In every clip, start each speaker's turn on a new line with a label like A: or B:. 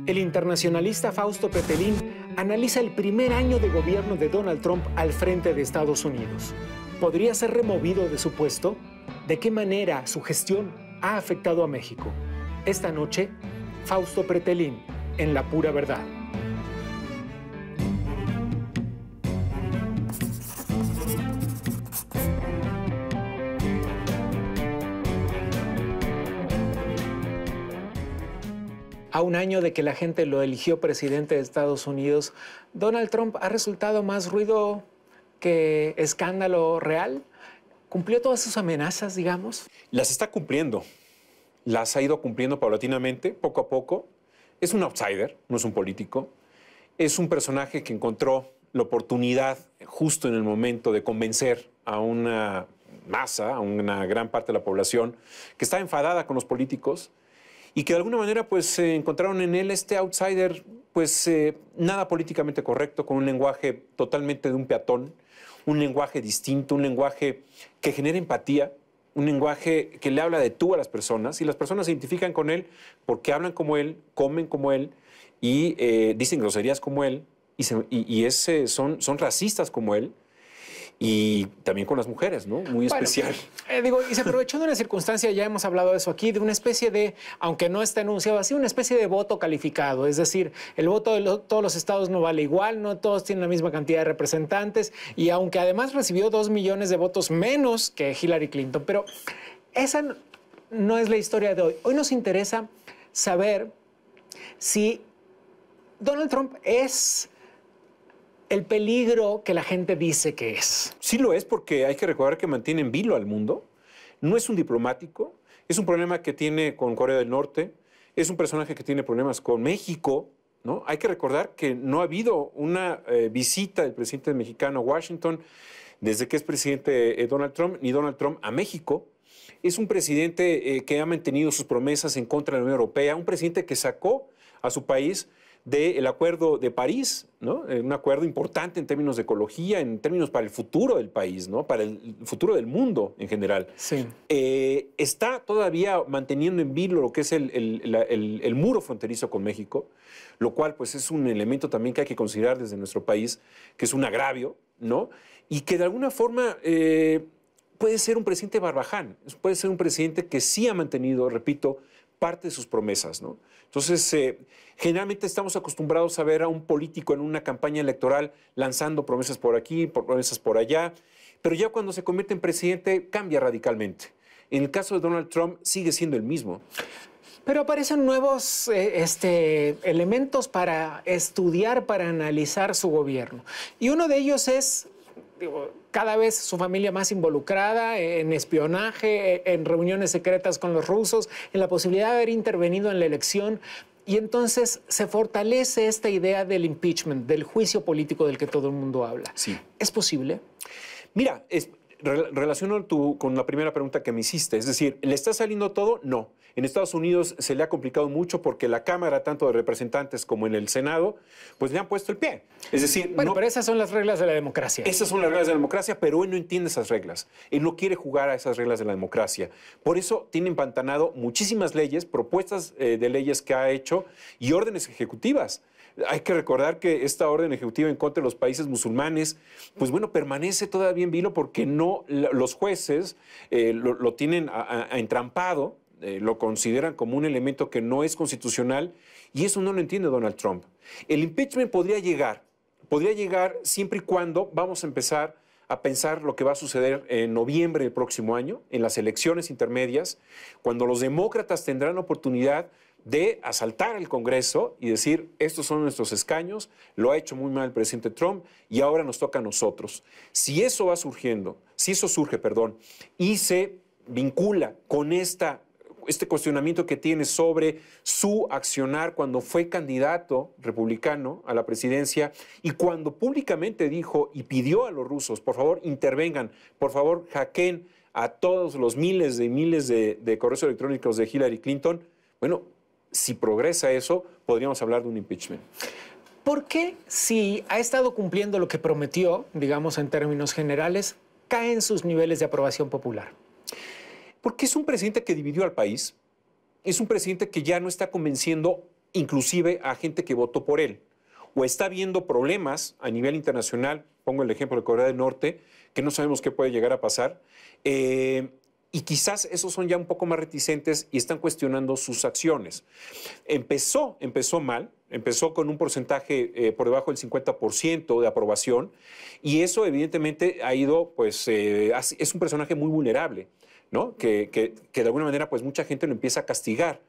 A: El internacionalista Fausto Pretelín analiza el primer año de gobierno de Donald Trump al frente de Estados Unidos. ¿Podría ser removido de su puesto? ¿De qué manera su gestión ha afectado a México? Esta noche, Fausto Pretelín, en La Pura Verdad. A un año de que la gente lo eligió presidente de Estados Unidos, ¿Donald Trump ha resultado más ruido que escándalo real? ¿Cumplió todas sus amenazas, digamos?
B: Las está cumpliendo. Las ha ido cumpliendo paulatinamente, poco a poco. Es un outsider, no es un político. Es un personaje que encontró la oportunidad justo en el momento de convencer a una masa, a una gran parte de la población que está enfadada con los políticos y que de alguna manera pues encontraron en él este outsider pues nada políticamente correcto, con un lenguaje totalmente de un peatón, un lenguaje distinto, un lenguaje que genera empatía, un lenguaje que le habla de tú a las personas, y las personas se identifican con él porque hablan como él, comen como él y dicen groserías como él son racistas como él. Y también con las mujeres, ¿no? Muy especial.
A: Y se aprovechó de una circunstancia, ya hemos hablado de eso aquí, de una especie de, aunque no está enunciado así, una especie de voto calificado. Es decir, el voto de todos los estados no vale igual, no todos tienen la misma cantidad de representantes, y aunque además recibió 2 millones de votos menos que Hillary Clinton. Pero esa no es la historia de hoy. Hoy nos interesa saber si Donald Trump es el peligro que la gente dice que es.
B: Sí lo es, porque hay que recordar que mantiene en vilo al mundo. No es un diplomático, es un problema que tiene con Corea del Norte, es un personaje que tiene problemas con México, ¿no? Hay que recordar que no ha habido una visita del presidente mexicano a Washington desde que es presidente Donald Trump, ni Donald Trump a México. Es un presidente que ha mantenido sus promesas en contra de la Unión Europea, un presidente que sacó a su país del Acuerdo de París, ¿no? Un acuerdo importante en términos de ecología, en términos para el futuro del país, ¿no? Para el futuro del mundo en general.
A: Sí.
B: Está todavía manteniendo en vilo lo que es el muro fronterizo con México, lo cual pues es un elemento también que hay que considerar desde nuestro país, que es un agravio, ¿no? Y que de alguna forma puede ser un presidente barbaján, puede ser un presidente que sí ha mantenido, repito, parte de sus promesas, ¿no? Entonces, generalmente estamos acostumbrados a ver a un político en una campaña electoral lanzando promesas por aquí, promesas por allá, pero ya cuando se convierte en presidente cambia radicalmente. En el caso de Donald Trump sigue siendo el mismo.
A: Pero aparecen nuevos elementos para estudiar, para analizar su gobierno. Y uno de ellos es, cada vez su familia más involucrada en espionaje, en reuniones secretas con los rusos, en la posibilidad de haber intervenido en la elección. Y entonces se fortalece esta idea del impeachment, del juicio político del que todo el mundo habla.
B: Sí.
A: ¿Es posible?
B: Mira, relaciono con la primera pregunta que me hiciste. Es decir, ¿le está saliendo todo? No. En Estados Unidos se le ha complicado mucho porque la Cámara, tanto de representantes como en el Senado, pues le han puesto el pie. Es decir,
A: bueno, pero esas son las reglas de la democracia.
B: Esas son las reglas de la democracia, pero él no entiende esas reglas. Él no quiere jugar a esas reglas de la democracia. Por eso tiene empantanado muchísimas leyes, propuestas de leyes que ha hecho y órdenes ejecutivas. Hay que recordar que esta orden ejecutiva en contra de los países musulmanes, pues bueno, permanece todavía en vilo porque no, los jueces lo tienen entrampado, lo consideran como un elemento que no es constitucional, y eso no lo entiende Donald Trump. El impeachment podría llegar siempre y cuando vamos a empezar a pensar lo que va a suceder en noviembre del próximo año, en las elecciones intermedias, cuando los demócratas tendrán la oportunidad de asaltar el Congreso y decir, estos son nuestros escaños, lo ha hecho muy mal el presidente Trump y ahora nos toca a nosotros. Si eso va surgiendo, y se vincula con este cuestionamiento que tiene sobre su accionar cuando fue candidato republicano a la presidencia y cuando públicamente dijo y pidió a los rusos, por favor, intervengan, por favor, hackeen a todos los miles de correos electrónicos de Hillary Clinton, bueno, si progresa eso, podríamos hablar de un impeachment.
A: ¿Por qué, si ha estado cumpliendo lo que prometió, digamos en términos generales, caen sus niveles de aprobación popular?
B: Porque es un presidente que dividió al país, es un presidente que ya no está convenciendo inclusive a gente que votó por él, o está viendo problemas a nivel internacional, pongo el ejemplo de Corea del Norte, que no sabemos qué puede llegar a pasar, y quizás esos son ya un poco más reticentes y están cuestionando sus acciones. Empezó mal, empezó con un porcentaje por debajo del 50% de aprobación, y eso evidentemente ha ido, pues, es un personaje muy vulnerable, ¿no? Que de alguna manera, pues, mucha gente lo empieza a castigar.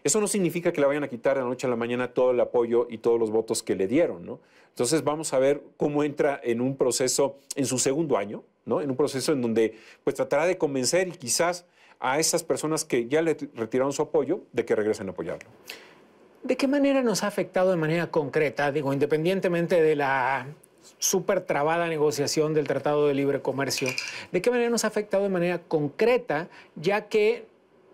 B: Eso no significa que le vayan a quitar de la noche a la mañana todo el apoyo y todos los votos que le dieron, ¿no? Entonces vamos a ver cómo entra en un proceso en su segundo año, ¿no? En un proceso en donde pues tratará de convencer y quizás a esas personas que ya le retiraron su apoyo de que regresen a apoyarlo.
A: ¿De qué manera nos ha afectado de manera concreta? Digo, independientemente de la súper trabada negociación del Tratado de Libre Comercio, ¿de qué manera nos ha afectado de manera concreta, ya que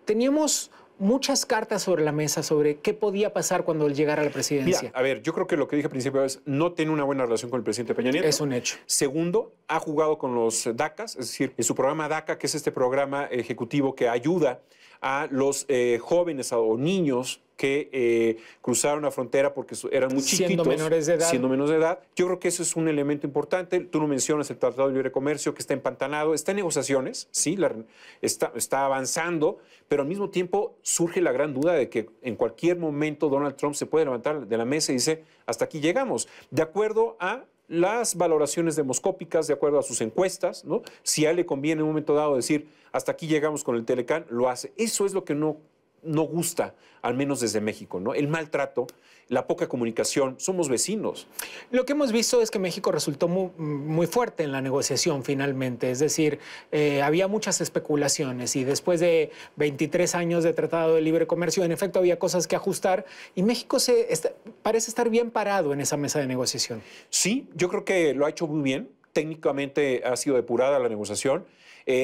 A: teníamos muchas cartas sobre la mesa sobre qué podía pasar cuando él llegara a la presidencia?
B: Mira, a ver, yo creo que lo que dije al principio es no tiene una buena relación con el presidente Peña Nieto.
A: Es un hecho.
B: Segundo, ha jugado con los DACAs, es decir, en su programa DACA, que es este programa ejecutivo que ayuda a los jóvenes o niños que cruzaron la frontera porque eran muy chiquitos.
A: Siendo menores de edad.
B: Siendo menores de edad. Yo creo que eso es un elemento importante. Tú no mencionas el Tratado de Libre Comercio, que está empantanado, está en negociaciones, sí, está avanzando, pero al mismo tiempo surge la gran duda de que en cualquier momento Donald Trump se puede levantar de la mesa y dice, hasta aquí llegamos, de acuerdo a las valoraciones demoscópicas, de acuerdo a sus encuestas, ¿no? Si a él le conviene en un momento dado decir, hasta aquí llegamos con el Telecán, lo hace. Eso es lo que no gusta, al menos desde México, ¿no? El maltrato, la poca comunicación, somos vecinos.
A: Lo que hemos visto es que México resultó muy fuerte en la negociación finalmente, es decir, había muchas especulaciones y después de 23 años de Tratado de Libre Comercio, en efecto había cosas que ajustar y México parece estar bien parado en esa mesa de negociación.
B: Sí, yo creo que lo ha hecho muy bien, técnicamente ha sido depurada la negociación,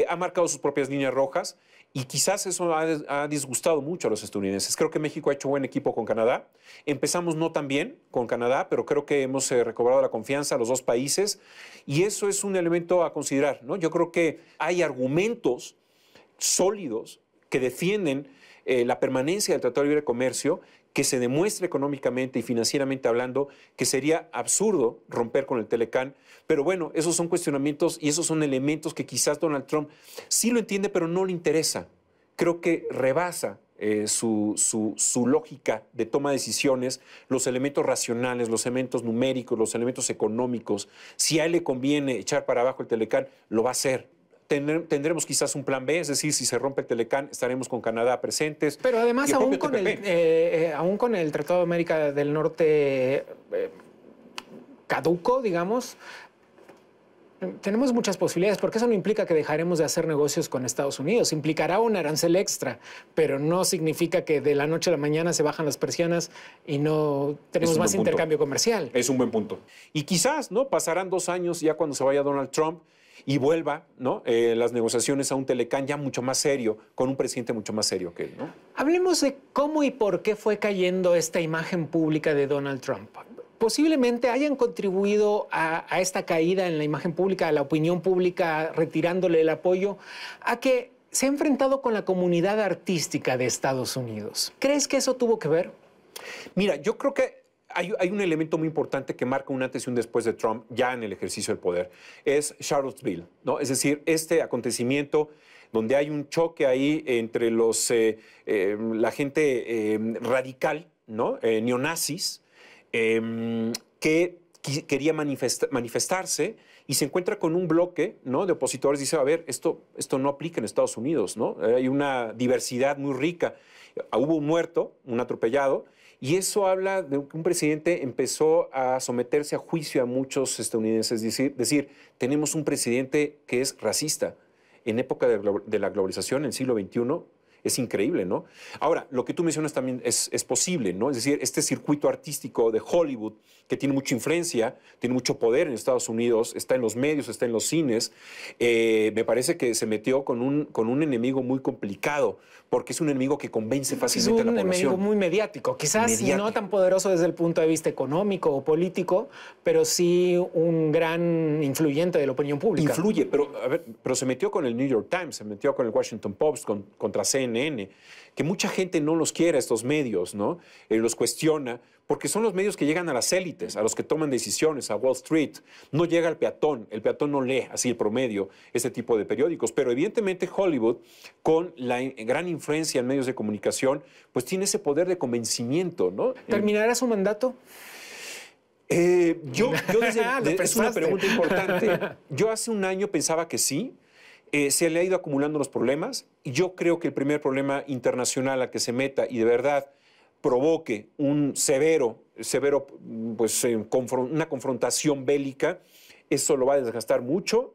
B: ha marcado sus propias líneas rojas. Y quizás eso ha disgustado mucho a los estadounidenses. Creo que México ha hecho buen equipo con Canadá. Empezamos no tan bien con Canadá, pero creo que hemos recobrado la confianza a los dos países. Y eso es un elemento a considerar, ¿no? Yo creo que hay argumentos sólidos que defienden la permanencia del Tratado de Libre Comercio, que se demuestre económicamente y financieramente hablando que sería absurdo romper con el Telecán. Pero bueno, esos son cuestionamientos y esos son elementos que quizás Donald Trump sí lo entiende, pero no le interesa. Creo que rebasa su lógica de toma de decisiones, los elementos racionales, los elementos numéricos, los elementos económicos. Si a él le conviene echar para abajo el Telecán, lo va a hacer. Tendremos quizás un plan B, es decir, si se rompe el Telecán, estaremos con Canadá presentes.
A: Pero además, aún con el Tratado de América del Norte caduco, digamos, tenemos muchas posibilidades, porque eso no implica que dejaremos de hacer negocios con Estados Unidos. Implicará un arancel extra, pero no significa que de la noche a la mañana se bajan las persianas y no tenemos más intercambio comercial.
B: Es un buen punto. Y quizás, ¿no? Pasarán 2 años ya cuando se vaya Donald Trump y vuelva, ¿no? Las negociaciones a un Telecán ya mucho más serio, con un presidente mucho más serio que él, ¿no?
A: Hablemos de cómo y por qué fue cayendo esta imagen pública de Donald Trump. Posiblemente hayan contribuido a esta caída en la imagen pública, a la opinión pública, retirándole el apoyo, a que se ha enfrentado con la comunidad artística de Estados Unidos. ¿Crees que eso tuvo que ver?
B: Mira, yo creo que hay un elemento muy importante que marca un antes y un después de Trump ya en el ejercicio del poder. Es Charlottesville, ¿no? Es decir, este acontecimiento donde hay un choque ahí entre la gente radical, ¿no? Neonazis, que quería manifestarse y se encuentra con un bloque, ¿no? De opositores. Dice, a ver, esto no aplica en Estados Unidos, ¿no? Hay una diversidad muy rica. Hubo un muerto, un atropellado, y eso habla de que un presidente empezó a someterse a juicio a muchos estadounidenses. Decir, tenemos un presidente que es racista. En época de la globalización, en el siglo XXI, es increíble, ¿no? Ahora, lo que tú mencionas también es posible, ¿no? Es decir, este circuito artístico de Hollywood, que tiene mucha influencia, tiene mucho poder en Estados Unidos, está en los medios, está en los cines, me parece que se metió con un enemigo muy complicado, porque es un enemigo que convence fácilmente a la población.
A: Es un enemigo muy mediático, quizás no tan poderoso desde el punto de vista económico o político, pero sí un gran influyente de la opinión pública.
B: Influye, pero se metió con el New York Times, se metió con el Washington Post, contra CNN, CNN, que mucha gente no los quiere, estos medios, ¿no? Los cuestiona, porque son los medios que llegan a las élites, a los que toman decisiones, a Wall Street. No llega al peatón. El peatón no lee, así el promedio, este tipo de periódicos. Pero evidentemente Hollywood, con la gran influencia en medios de comunicación, pues tiene ese poder de convencimiento, ¿no?
A: ¿Terminará su mandato?
B: Es una pregunta importante. Yo hace un año pensaba que sí. Se le ha ido acumulando los problemas. Y yo creo que el primer problema internacional al que se meta y de verdad provoque un una confrontación bélica, eso lo va a desgastar mucho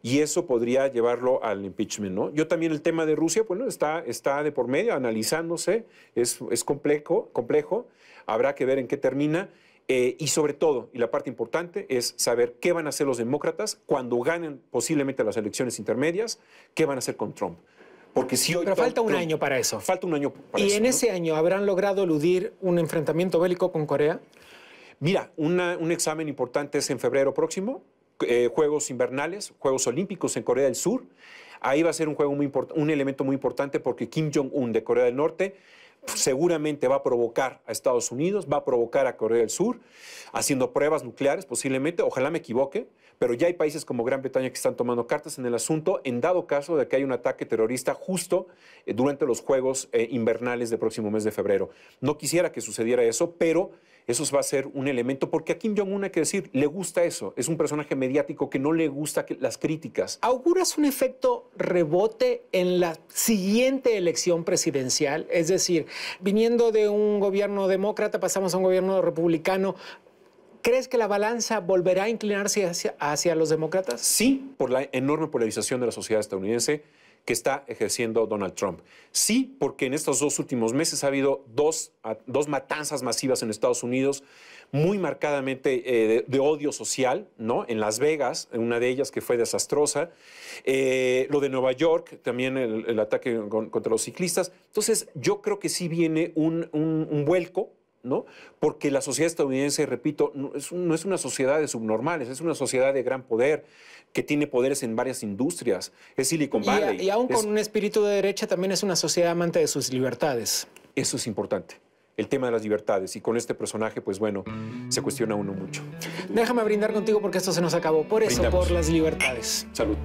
B: y eso podría llevarlo al impeachment, ¿no? Yo también el tema de Rusia, bueno, está de por medio, analizándose, es complejo, habrá que ver en qué termina. Y sobre todo, y la parte importante, es saber qué van a hacer los demócratas cuando ganen posiblemente las elecciones intermedias, qué van a hacer con Trump. Porque si hoy
A: Pero falta un año para eso.
B: Falta un año para eso.
A: ¿Y en ese año habrán logrado eludir un enfrentamiento bélico con Corea?
B: Mira, un examen importante es en febrero próximo, Juegos Invernales, Juegos Olímpicos en Corea del Sur. Ahí va a ser un elemento muy importante porque Kim Jong-un de Corea del Norte seguramente va a provocar a Estados Unidos, va a provocar a Corea del Sur, haciendo pruebas nucleares posiblemente, ojalá me equivoque, pero ya hay países como Gran Bretaña que están tomando cartas en el asunto en dado caso de que haya un ataque terrorista justo durante los Juegos Invernales del próximo mes de febrero. No quisiera que sucediera eso, pero eso va a ser un elemento, porque a Kim Jong-un, hay que decir, le gusta eso. Es un personaje mediático que no le gusta las críticas.
A: ¿Auguras un efecto rebote en la siguiente elección presidencial? Es decir, viniendo de un gobierno demócrata, pasamos a un gobierno republicano. ¿Crees que la balanza volverá a inclinarse hacia los demócratas?
B: Sí, por la enorme polarización de la sociedad estadounidense que está ejerciendo Donald Trump. Sí, porque en estos 2 últimos meses ha habido dos matanzas masivas en Estados Unidos, muy marcadamente de odio social, ¿no? En Las Vegas, una de ellas que fue desastrosa. Lo de Nueva York, también el ataque contra los ciclistas. Entonces, yo creo que sí viene un vuelco, ¿no? Porque la sociedad estadounidense, repito, no es una sociedad de subnormales, es una sociedad de gran poder, que tiene poderes en varias industrias. Es Silicon Valley.
A: Y aún con un espíritu de derecha, también es una sociedad amante de sus libertades.
B: Eso es importante, el tema de las libertades. Y con este personaje, pues bueno, se cuestiona uno mucho.
A: Déjame brindar contigo porque esto se nos acabó. Por eso,
B: Brindamos.
A: por las libertades.
B: Salud.